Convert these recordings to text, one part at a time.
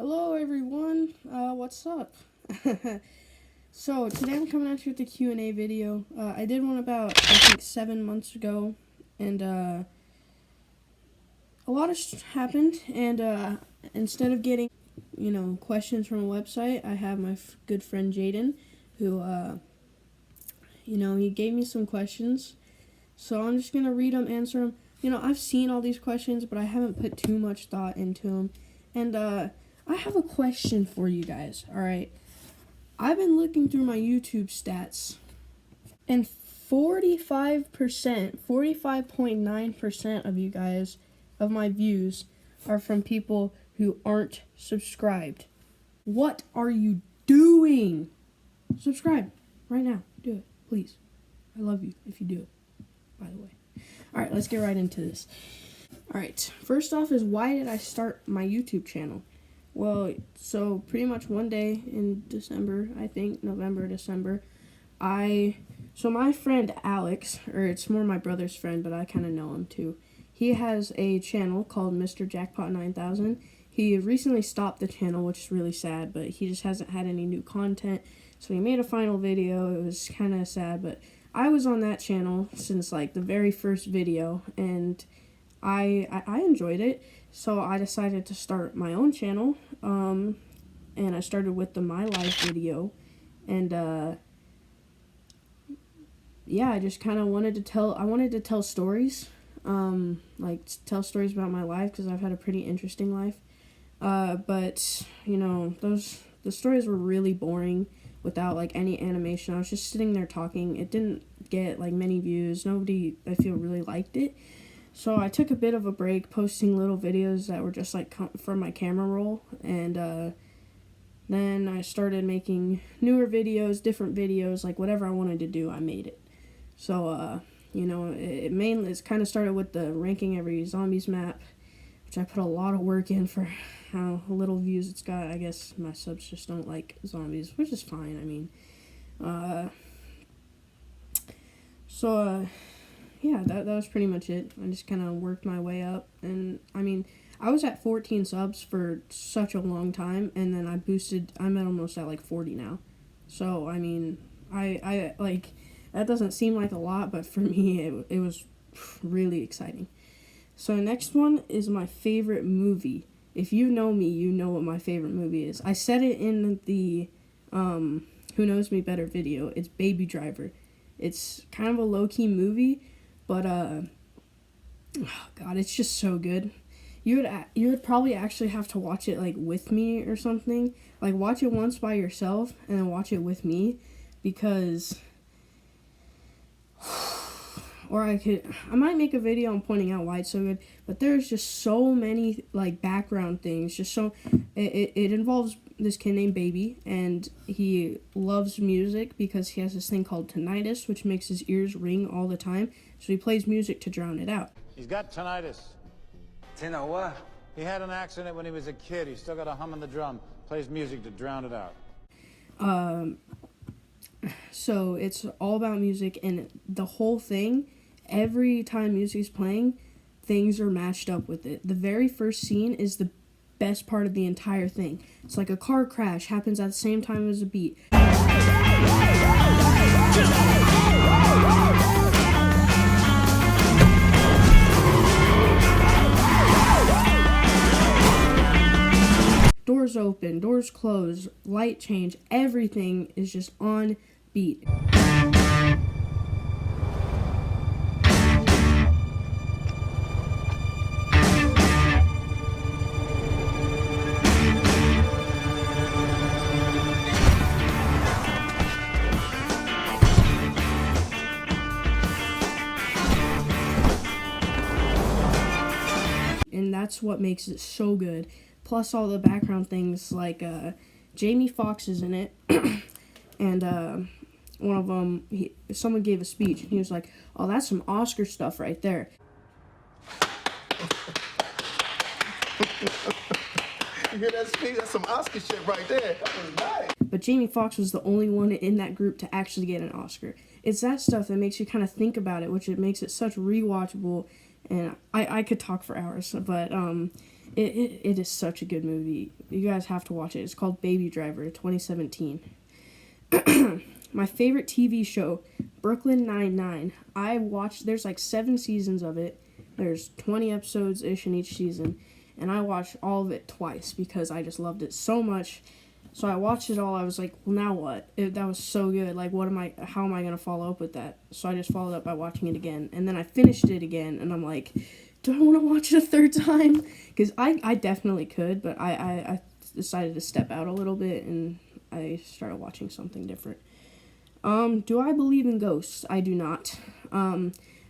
Hello everyone, what's up? So today I'm coming at you with the Q&A video. I did one about, I think, 7 months ago, and a lot of happened, and instead of getting, questions from a website, I have my good friend Jaden, who, he gave me some questions, so I'm just going to read them, answer them. I've seen all these questions, but I haven't put too much thought into them, and, I have a question for you guys, alright? I've been looking through my YouTube stats, and 45.9% of you guys, of my views, are from people who aren't subscribed. What are you doing? Subscribe right now. Do it, please. I love you if you do it, by the way. Alright, let's get right into this. Alright, first off is, why did I start my YouTube channel? Well, so pretty much one day in December, I think, November, December, so my friend Alex, or it's more my brother's friend, but I kind of know him too. He has a channel called Mr. Jackpot 9000. He recently stopped the channel, which is really sad, but he just hasn't had any new content. So he made a final video. It was kind of sad, but I was on that channel since like the very first video, and I enjoyed it. So I decided to start my own channel, and I started with the My Life video, and yeah, I just kind of wanted to tell stories, tell stories about my life, because I've had a pretty interesting life, but, the stories were really boring without, any animation. I was just sitting there talking. It didn't get, many views. Nobody, I feel, really liked it. So I took a bit of a break posting little videos that were just from my camera roll, and then I started making newer videos, different videos, whatever I wanted to do, I made it. So, it's kind of started with the ranking every zombies map, which I put a lot of work in for how little views it's got. I guess my subs just don't like zombies, which is fine, yeah, that was pretty much it. I just kind of worked my way up, and, I was at 14 subs for such a long time, and then I'm at almost at, 40 now. So, I that doesn't seem like a lot, but for me, it was really exciting. So, next one is my favorite movie. If you know me, you know what my favorite movie is. I said it in the, Who Knows Me Better video. It's Baby Driver. It's kind of a low-key movie, but, oh God, it's just so good. You would probably actually have to watch it, with me or something. Watch it once by yourself, and then watch it with me, because, or I might make a video on pointing out why it's so good, but there's just so many, background things, it involves this kid named Baby, and he loves music because he has this thing called tinnitus, which makes his ears ring all the time, so he plays music to drown it out. He's got tinnitus. Tinnitus what? He had an accident when he was a kid. He's still got a hum in the drum. Plays music to drown it out. So it's all about music, and the whole thing, every time music's playing, things are matched up with it. The very first scene is the best part of the entire thing. It's like a car crash happens at the same time as a beat. Doors open, doors close, light change, everything is just on beat. And that's what makes it so good. Plus all the background things, Jamie Foxx is in it, and one of them, someone gave a speech, and he was like, "Oh, that's some Oscar stuff right there." You hear that speech? That's some Oscar shit right there. That was nice. But Jamie Foxx was the only one in that group to actually get an Oscar. It's that stuff that makes you kind of think about it, which it makes it such rewatchable, and I could talk for hours, but It is such a good movie. You guys have to watch it. It's called Baby Driver, 2017. My favorite TV show, Brooklyn Nine-Nine. There's like 7 seasons of it. There's 20 episodes-ish in each season. And I watched all of it twice because I just loved it so much. So I watched it all. I was like, well, now what? That was so good. Like, how am I going to follow up with that? So I just followed up by watching it again. And then I finished it again. And I'm like, do I want to watch it a third time? Because I definitely could. But I decided to step out a little bit. And I started watching something different. Do I believe in ghosts? I do not.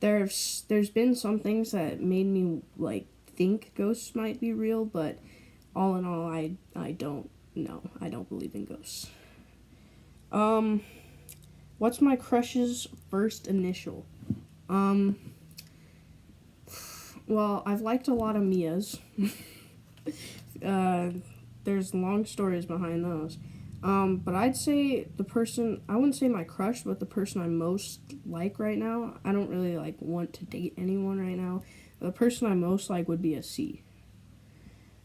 There's been some things that made me, like, think ghosts might be real. But all in all, I don't. No, I don't believe in ghosts. What's my crush's first initial? Well, I've liked a lot of Mia's. There's long stories behind those. But I'd say I wouldn't say my crush, but the person I most like right now, I don't really, like, want to date anyone right now. The person I most like would be a C.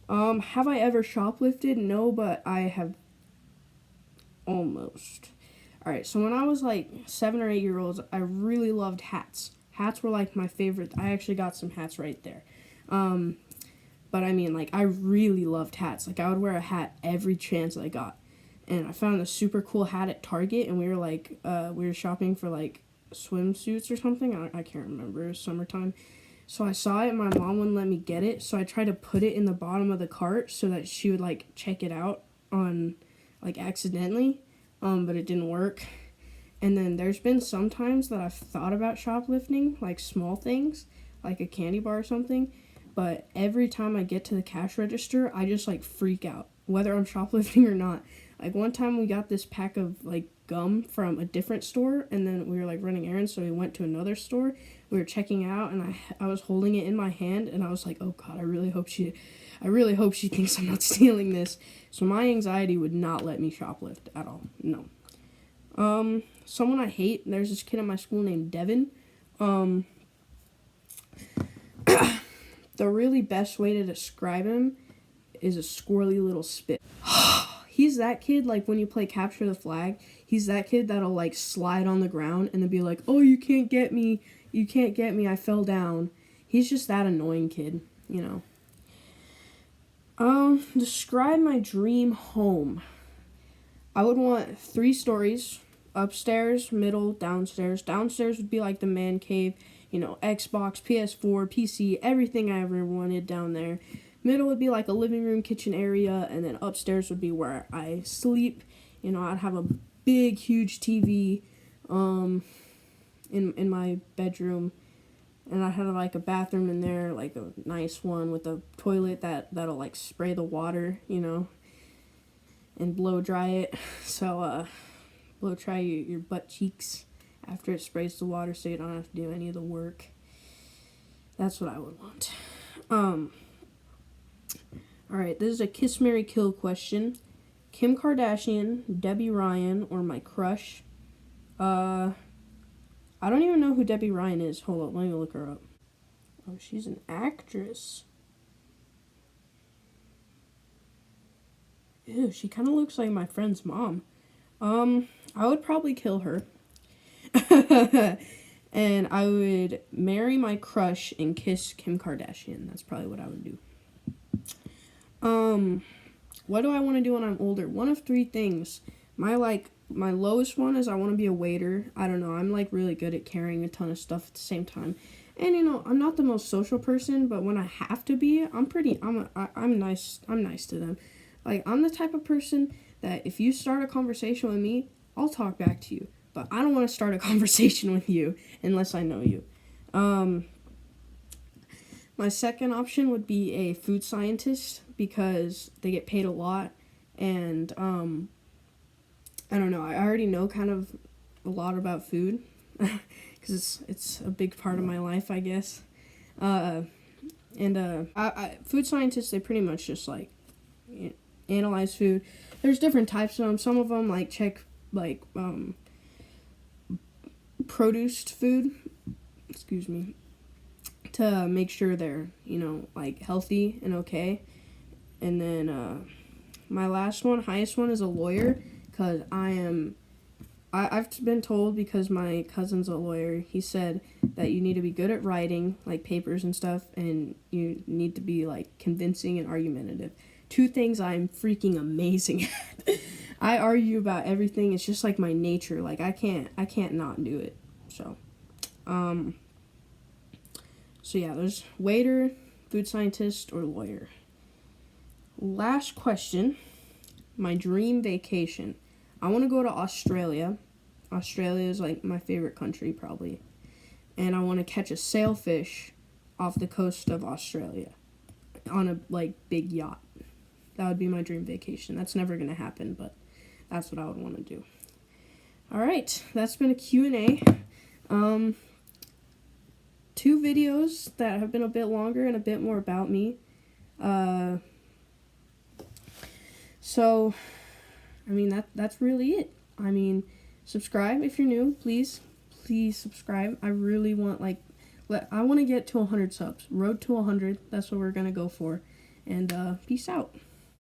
Have I ever shoplifted? No, but I have almost. Alright, so when I was like 7 or 8 years old, I really loved hats. Hats were like my favorite. I actually got some hats right there. But I mean, like, I really loved hats. Like, I would wear a hat every chance I got. And I found a super cool hat at Target, and we were shopping for like swimsuits or something. I can't remember. It was summertime. So I saw it, and my mom wouldn't let me get it, so I tried to put it in the bottom of the cart so that she would, like, check it out on, like, accidentally, but it didn't work. And then there's been some times that I've thought about shoplifting, like, small things, like a candy bar or something, but every time I get to the cash register, I just, like, freak out, whether I'm shoplifting or not. Like, one time we got this pack of, like, gum from a different store, and then we were, like, running errands, so we went to another store. We were checking out, and I was holding it in my hand, and I was like, oh God, I really hope she thinks I'm not stealing this. So my anxiety would not let me shoplift at all. No. Someone I hate, there's this kid at my school named Devin. The really best way to describe him is a squirrely little spit. He's that kid, like, when you play Capture the Flag, he's that kid that'll, like, slide on the ground and then be like, oh, you can't get me, I fell down. He's just that annoying kid, you know. Describe my dream home. I would want 3 stories, upstairs, middle, downstairs. Downstairs would be, like, the man cave, you know, Xbox, PS4, PC, everything I ever wanted down there. Middle would be like a living room, kitchen area, and then upstairs would be where I sleep. You know, I'd have a big, huge TV in my bedroom, and I'd have like a bathroom in there, like a nice one with a toilet that'll like spray the water, you know, and blow dry it. So blow dry your butt cheeks after it sprays the water, so you don't have to do any of the work. That's what I would want. Alright, this is a Kiss, Marry, Kill question. Kim Kardashian, Debbie Ryan, or my crush. I don't even know who Debbie Ryan is. Hold up, let me look her up. Oh, she's an actress. Ew, she kind of looks like my friend's mom. I would probably kill her. And I would marry my crush and kiss Kim Kardashian. That's probably what I would do. What do I want to do when I'm older? One of 3 things. My lowest one is I want to be a waiter. I don't know. I'm, like, really good at carrying a ton of stuff at the same time. And, you know, I'm not the most social person, but when I have to be, I'm nice to them. Like, I'm the type of person that if you start a conversation with me, I'll talk back to you. But I don't want to start a conversation with you unless I know you. My second option would be a food scientist because they get paid a lot, and I don't know, I already know kind of a lot about food because it's a big part of my life, I guess. Food scientists, they pretty much just like analyze food. There's different types of them. Some of them like check like produced food. Excuse me. to make sure they're, like healthy and okay. And then my last one, highest one, is a lawyer, because I've been told, because my cousin's a lawyer, he said that you need to be good at writing, like papers and stuff, and you need to be like convincing and argumentative. Two things I'm freaking amazing at. I argue about everything. It's just like my nature. Like I can't not do it. So yeah, there's waiter, food scientist, or lawyer. Last question. My dream vacation. I want to go to Australia. Australia is like my favorite country probably. And I want to catch a sailfish off the coast of Australia on a like big yacht. That would be my dream vacation. That's never going to happen, but that's what I would want to do. All right, that's been a Q&A. 2 videos that have been a bit longer and a bit more about me. So, I mean, that's really it. I mean, subscribe if you're new. Please subscribe. I really want, I want to get to 100 subs. Road to 100. That's what we're going to go for. And peace out.